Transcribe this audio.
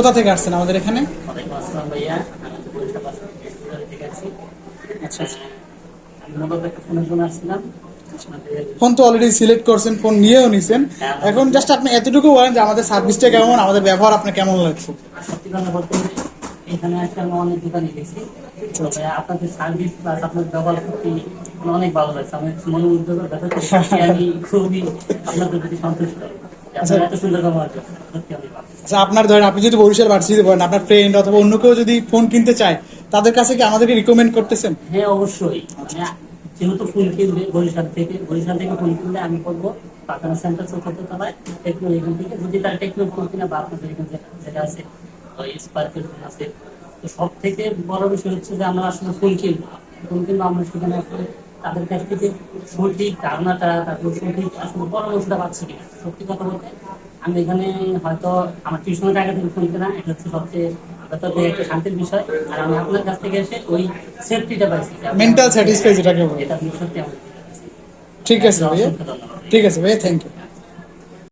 কোথা থেকে আসছেন আমাদের এখানে? ওয়ালাইকুম আসসালাম ভাইয়া, আমি তো বরিশাল থেকে আছি। আচ্ছা আচ্ছা। আমি মূলত একটা ফোনের জন্য আসছিলাম। ফোন তো অলরেডি সিলেক্ট করছেন, ফোন নিয়েও নিছেন, এখন জাস্ট আপনি এতটুকু বলেন যে আমাদের সার্ভিসটা কেমন, আমাদের ব্যবহার আপনার কেমন লাগছে? সত্যি কথা বলতে এখানে একটা আমি অনেক দোকানে গেছি, তবে আপনাদের সার্ভিস প্লাস আপনার ব্যবহার সত্যি আমার অনেক ভালো লাগছে। আমার মনোমুগ্ধ করে দেখা যাচ্ছে, আমি খুবই আপনাদের প্রতি সন্তুষ্ট। আপনারা এত সুন্দর ব্যবহার করছেন, সত্যি অনেক ভালো। আচ্ছা, আপনার ধরেন আপনি যদি বরিশাল ভার্সিটিতে পড়েন, আপনার ফ্রেন্ড অথবা অন্য কেউ যদি ফোন কিনতে চায়, তাদের কাছে কি আমাদেরকে রিকমেন্ড করতেছেন? হ্যাঁ অবশ্যই, মানে যেহেতু ফোন কিনবে বরিশাল থেকে ফোন কিনলে আমি বলবো পাতানা সেন্টার চতুর্থ তলায় টেকনো, এখান থেকে যদি তার টেকনো ফোন কিনা বা আপনাদের এখানে যেটা আছে ওই স্পার্কের ফোন আছে, তো সব থেকে বড় বিষয় হচ্ছে যে আমরা আসলে ফোন কিনবো আমরা সেখানে আসলে তাদের কাছ থেকে সঠিক ধারণাটা, তারপর সঠিক আসলে পরামর্শটা পাচ্ছি কিনা। সত্যি কথা বলতে আমি এখানে হয়তো আমার টিউশনের টাকা থেকে ফোন কেনা, এটা হচ্ছে সবচেয়ে ব্যাপারে একটা শান্তির বিষয়। আর আমি আপনার কাছ থেকে এসে ওই সেফটিটা পাইছি, মেন্টাল স্যাটিসফাই যেটাকে বলে। এটা আপনি সত্যি আমাকে ঠিক আছে ভাইয়া, অসংখ্য ধন্যবাদ। ঠিক আছে ভাইয়া, থ্যাংক ইউ।